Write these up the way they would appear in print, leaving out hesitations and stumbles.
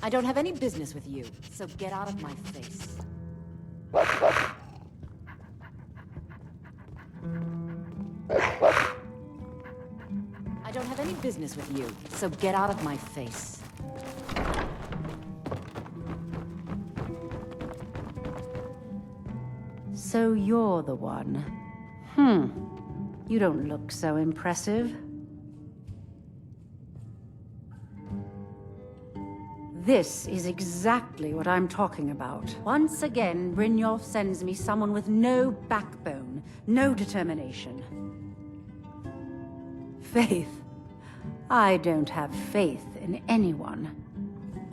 I don't have any business with you, so get out of my face. I don't have any business with you, so get out of my face. So you're the one. You don't look so impressive. This is exactly what I'm talking about. Once again, Brynjolf sends me someone with no backbone, no determination. Faith. I don't have faith in anyone.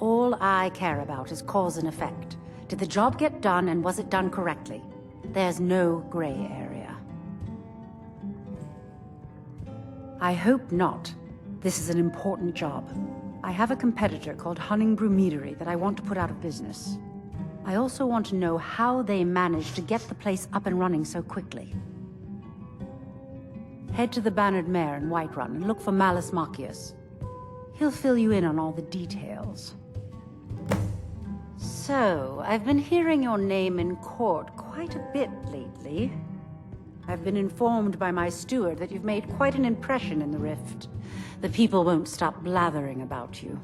All I care about is cause and effect. Did the job get done, and was it done correctly? There's no gray area. I hope not. This is an important job. I have a competitor called Hunningbrew Meadery that I want to put out of business. I also want to know how they managed to get the place up and running so quickly. Head to the Bannered Mare in Whiterun and look for Malus Machius. He'll fill you in on all the details. So, I've been hearing your name in court quite a bit lately. I've been informed by my steward that you've made quite an impression in the Rift. The people won't stop blathering about you.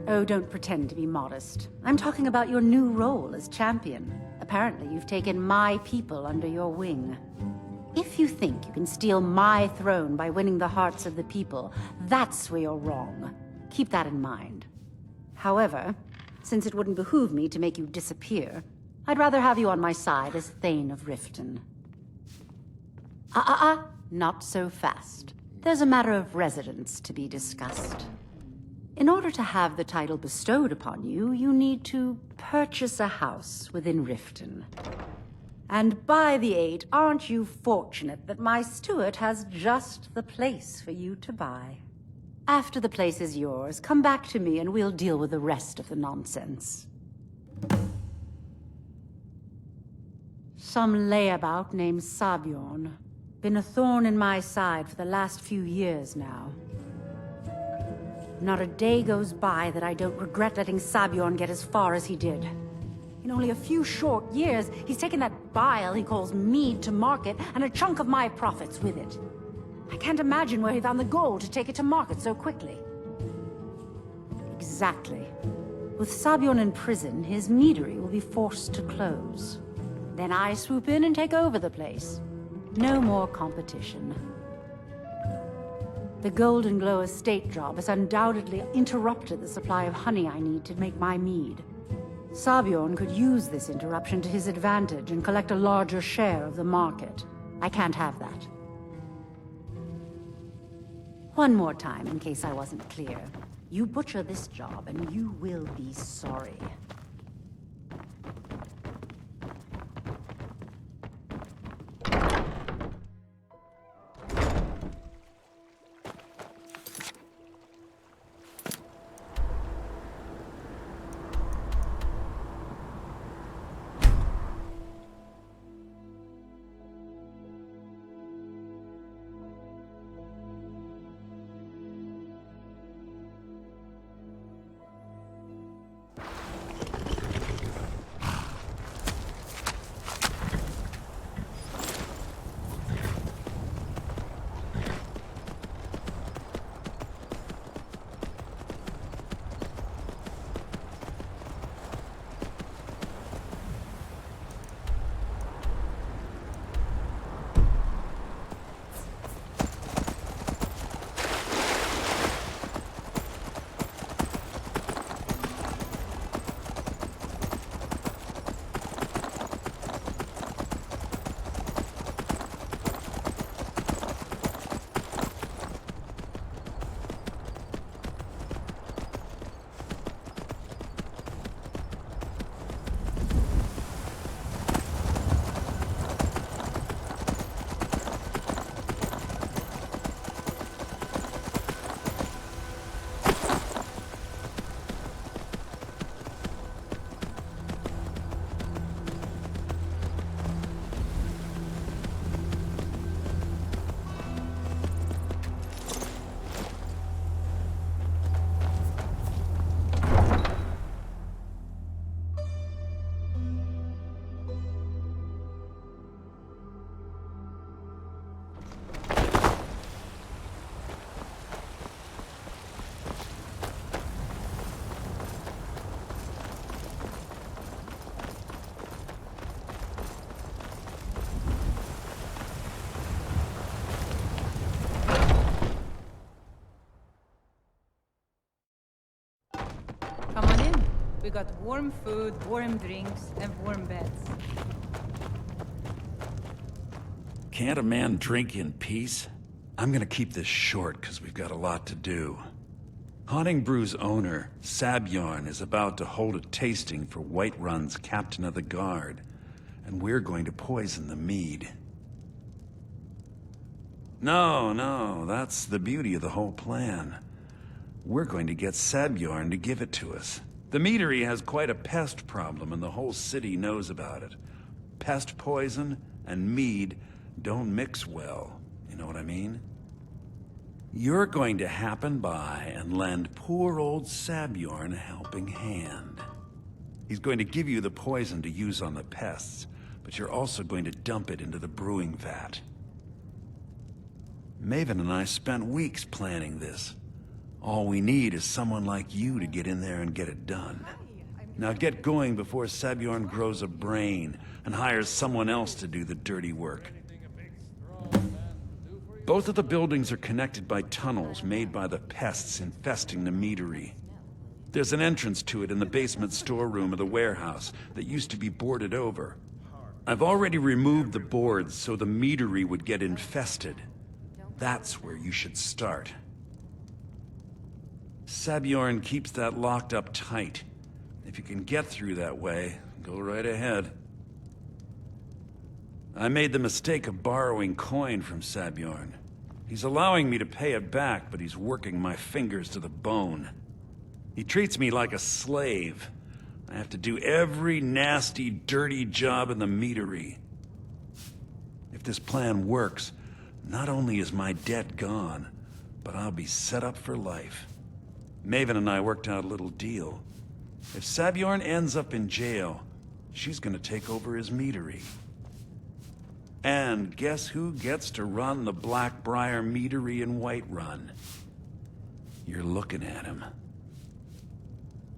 Oh, don't pretend to be modest. I'm talking about your new role as champion. Apparently, you've taken my people under your wing. If you think you can steal my throne by winning the hearts of the people, that's where you're wrong. Keep that in mind. However, since it wouldn't behoove me to make you disappear, I'd rather have you on my side as Thane of Riften. Not so fast. There's a matter of residence to be discussed. In order to have the title bestowed upon you, you need to purchase a house within Riften. And by the 8, aren't you fortunate that my steward has just the place for you to buy? After the place is yours, come back to me and we'll deal with the rest of the nonsense. Some layabout named Sabjorn. Been a thorn in my side for the last few years now. Not a day goes by that I don't regret letting Sabjorn get as far as he did. In only a few short years, he's taken that bile he calls mead to market, and a chunk of my profits with it. I can't imagine where he found the gold to take it to market so quickly. Exactly. With Sabjorn in prison, his meadery will be forced to close. Then I swoop in and take over the place. No more competition. The Golden Glow estate job has undoubtedly interrupted the supply of honey I need to make my mead. Sabjorn could use this interruption to his advantage and collect a larger share of the market. I can't have that. One more time, in case I wasn't clear. You butcher this job, and you will be sorry. We got warm food, warm drinks, and warm beds. Can't a man drink in peace? I'm gonna keep this short, because we've got a lot to do. Haunting Brew's owner, Sabjorn, is about to hold a tasting for Whiterun's Captain of the Guard, and we're going to poison the mead. No, that's the beauty of the whole plan. We're going to get Sabjorn to give it to us. The meadery has quite a pest problem, and the whole city knows about it. Pest poison and mead don't mix well, you know what I mean? You're going to happen by and lend poor old Sabjorn a helping hand. He's going to give you the poison to use on the pests, but you're also going to dump it into the brewing vat. Maven and I spent weeks planning this. All we need is someone like you to get in there and get it done. Now get going before Sabjorn grows a brain and hires someone else to do the dirty work. Both of the buildings are connected by tunnels made by the pests infesting the meadery. There's an entrance to it in the basement storeroom of the warehouse that used to be boarded over. I've already removed the boards so the meadery would get infested. That's where you should start. Sabjorn keeps that locked up tight. If you can get through that way, go right ahead. I made the mistake of borrowing coin from Sabjorn. He's allowing me to pay it back, but he's working my fingers to the bone. He treats me like a slave. I have to do every nasty, dirty job in the meadery. If this plan works, not only is my debt gone, but I'll be set up for life. Maven and I worked out a little deal. If Sabjorn ends up in jail, she's gonna take over his meadery. And guess who gets to run the Blackbriar meadery in Whiterun? You're looking at him.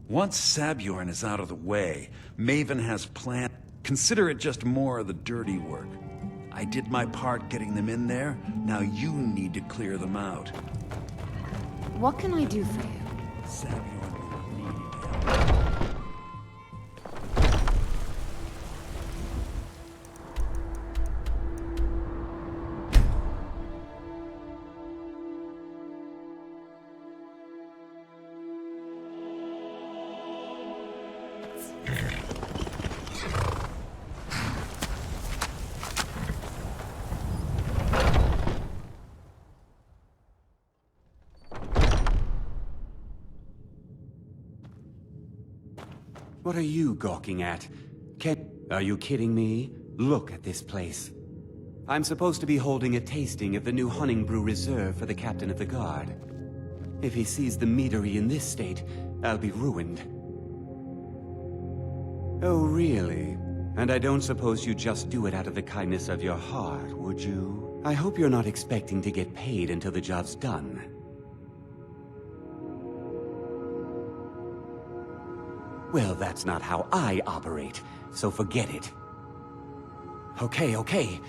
Once Sabjorn is out of the way, Maven has planned. Consider it just more of the dirty work. I did my part getting them in there, now you need to clear them out. What can I do for you? Sabjorn will need help. What are you gawking at? Are you kidding me? Look at this place. I'm supposed to be holding a tasting of the new Hunting Brew Reserve for the Captain of the Guard. If he sees the meadery in this state, I'll be ruined. Oh, really? And I don't suppose you just do it out of the kindness of your heart, would you? I hope you're not expecting to get paid until the job's done. Well, that's not how I operate, so forget it. Okay.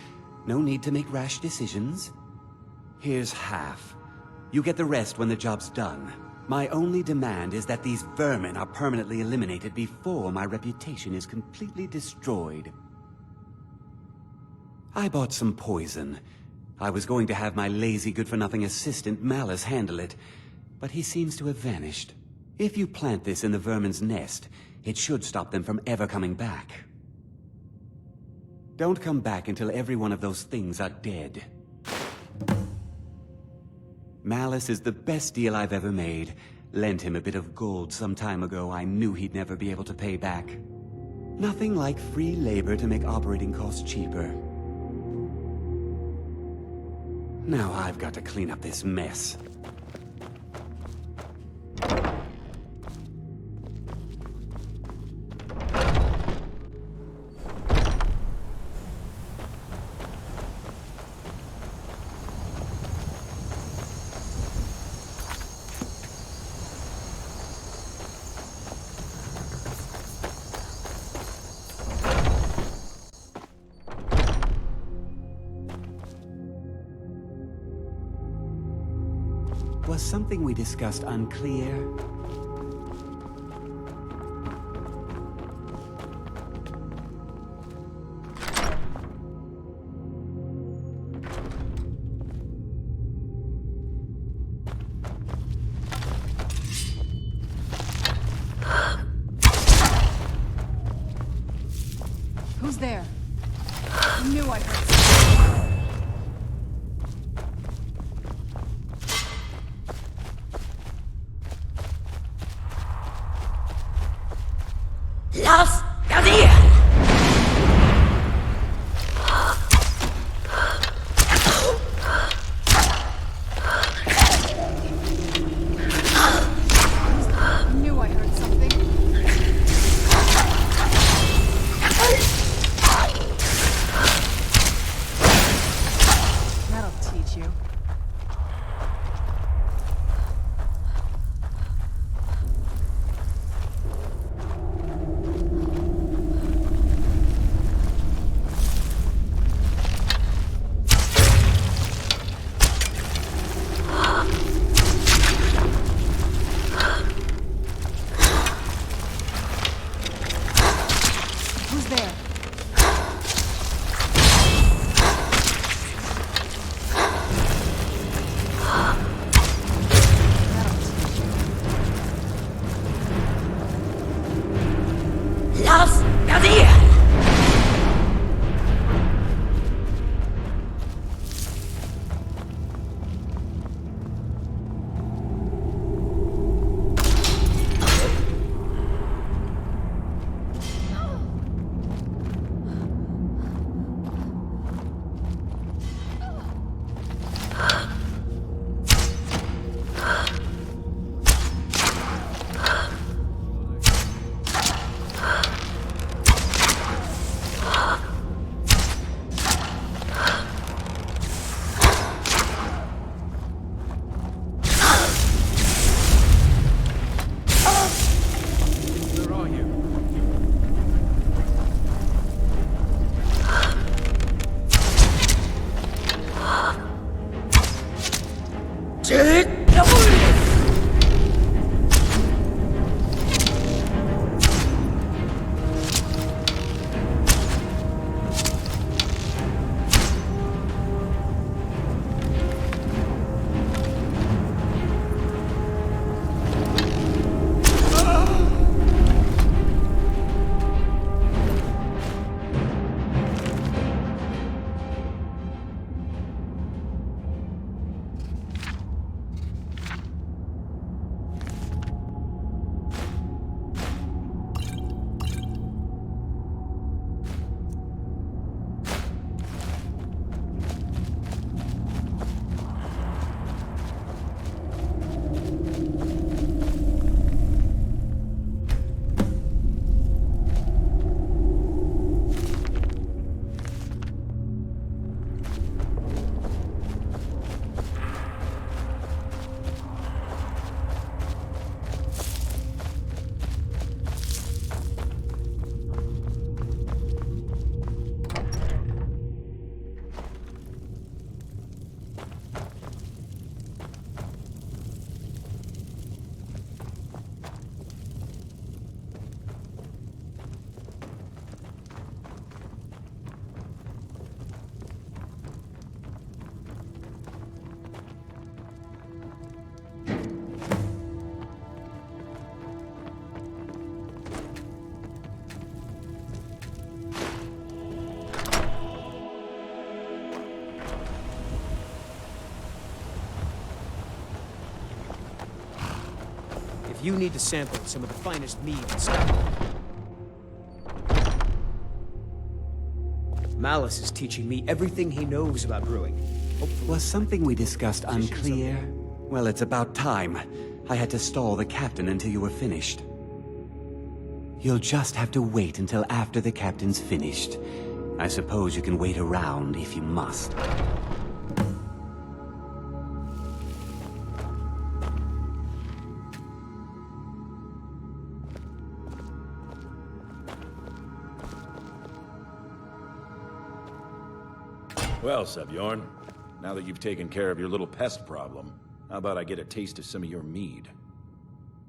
No need to make rash decisions. Here's half. You get the rest when the job's done. My only demand is that these vermin are permanently eliminated before my reputation is completely destroyed. I bought some poison. I was going to have my lazy good-for-nothing assistant Malice handle it, but he seems to have vanished. If you plant this in the vermin's nest, it should stop them from ever coming back. Don't come back until every one of those things are dead. Malice is the best deal I've ever made. Lent him a bit of gold some time ago I knew he'd never be able to pay back. Nothing like free labor to make operating costs cheaper. Now I've got to clean up this mess. Was something we discussed unclear? Who's there? I knew I heard something. Los Gadir! I knew I heard something. That'll teach you. Who's there? Los Gadir! Where are you? If you need to sample some of the finest mead in Skyrim, Malice is teaching me everything he knows about brewing. Hopefully, Was something we discussed unclear? Well, it's about time. I had to stall the captain until you were finished. You'll just have to wait until after the captain's finished. I suppose you can wait around if you must. Well, Sebjorn, now that you've taken care of your little pest problem, how about I get a taste of some of your mead?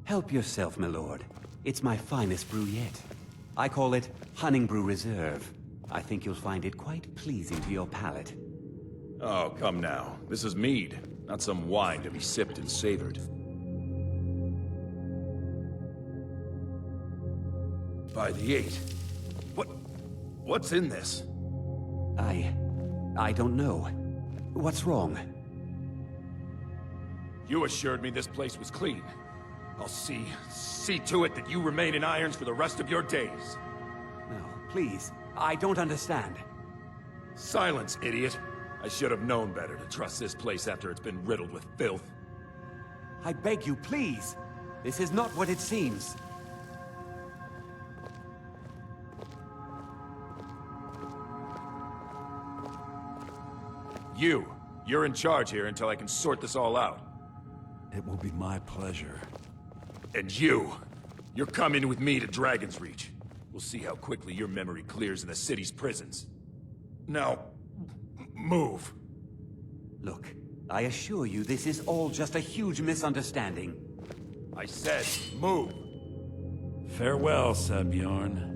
Help yourself, my lord. It's my finest brew yet. I call it Hunning Brew Reserve. I think you'll find it quite pleasing to your palate. Oh, come now. This is mead, not some wine to be sipped and savored. By the 8. What? What's in this? I don't know. What's wrong? You assured me this place was clean. I'll see to it that you remain in irons for the rest of your days. No, please. I don't understand. Silence, idiot. I should have known better to trust this place after it's been riddled with filth. I beg you, please. This is not what it seems. You're in charge here until I can sort this all out. It will be my pleasure. And you're coming with me to Dragon's Reach. We'll see how quickly your memory clears in the city's prisons. Now, move. Look, I assure you this is all just a huge misunderstanding. I said, move. Farewell, Sabjorn.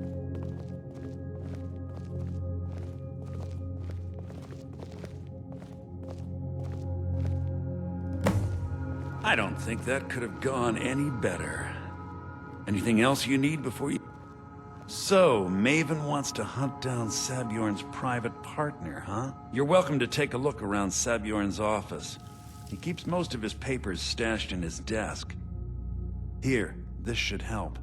I don't think that could have gone any better. Anything else you need before you... So, Maven wants to hunt down Sabjorn's private partner, huh? You're welcome to take a look around Sabjorn's office. He keeps most of his papers stashed in his desk. Here, this should help.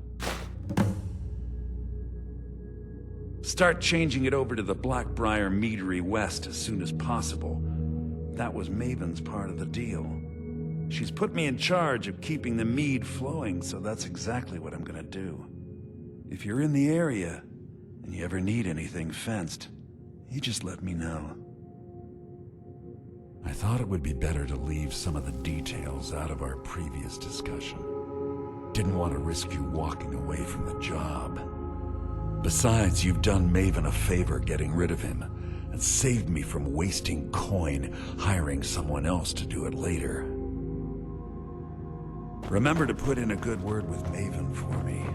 Start changing it over to the Blackbriar Meadery West as soon as possible. That was Maven's part of the deal. She's put me in charge of keeping the mead flowing, so that's exactly what I'm gonna do. If you're in the area, and you ever need anything fenced, you just let me know. I thought it would be better to leave some of the details out of our previous discussion. Didn't want to risk you walking away from the job. Besides, you've done Maven a favor getting rid of him, and saved me from wasting coin hiring someone else to do it later. Remember to put in a good word with Maven for me.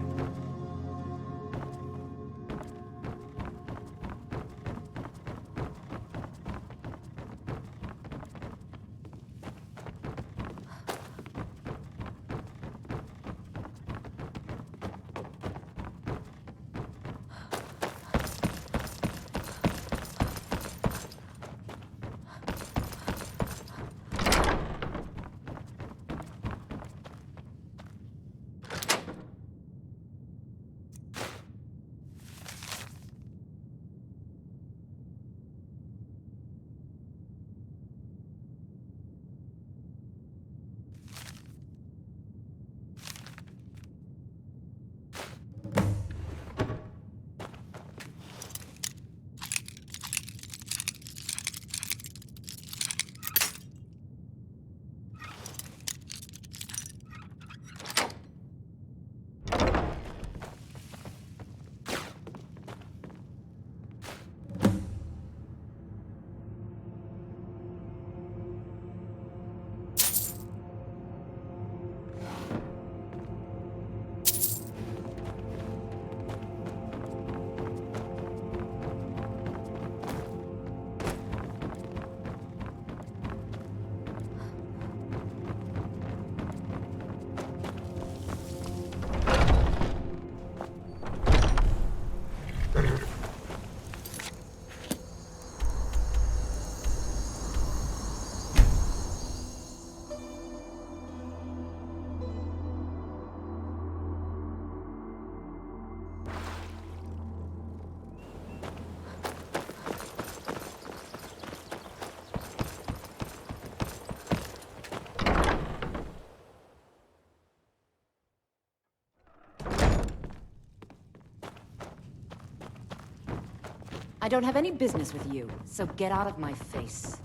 I don't have any business with you, so get out of my face.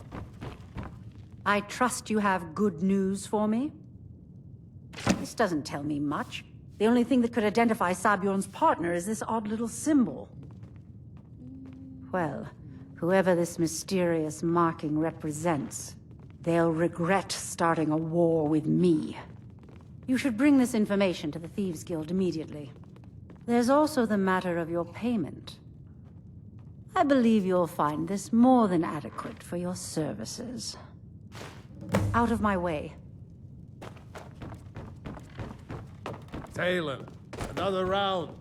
I trust you have good news for me? This doesn't tell me much. The only thing that could identify Sabjorn's partner is this odd little symbol. Well, whoever this mysterious marking represents, they'll regret starting a war with me. You should bring this information to the Thieves Guild immediately. There's also the matter of your payment. I believe you'll find this more than adequate for your services. Out of my way. Talon, another round.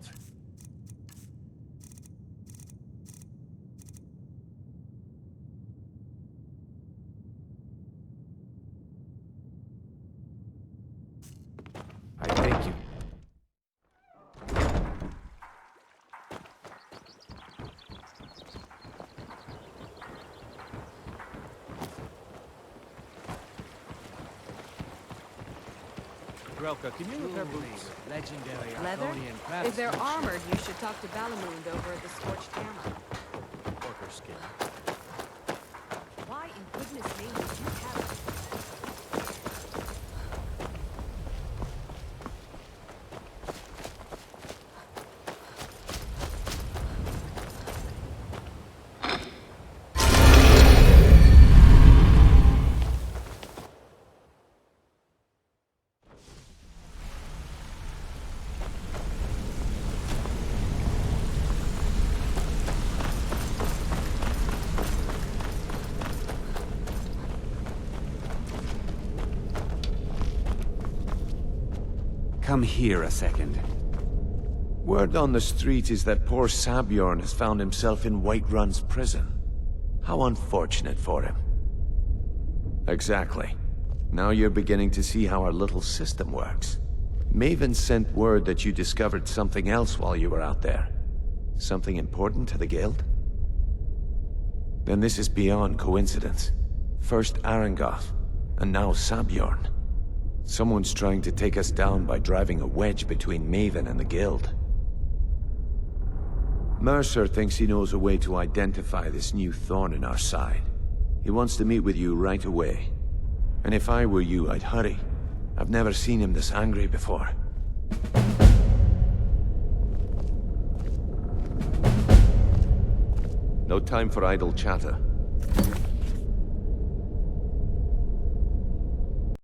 Grelka, can you repair boots? Legendary Leather? Arthurian If they're craftsmanship. armored, you should talk to Balamund over at the Scorched Hammer. Porker skin. Why in goodness name did you have it? Come here a second. Word on the street is that poor Sabjorn has found himself in Whiterun's prison. How unfortunate for him. Exactly. Now you're beginning to see how our little system works. Maven sent word that you discovered something else while you were out there. Something important to the Guild? Then this is beyond coincidence. First Arangoth, and now Sabjorn. Someone's trying to take us down by driving a wedge between Maven and the Guild. Mercer thinks he knows a way to identify this new thorn in our side. He wants to meet with you right away. And if I were you, I'd hurry. I've never seen him this angry before. No time for idle chatter.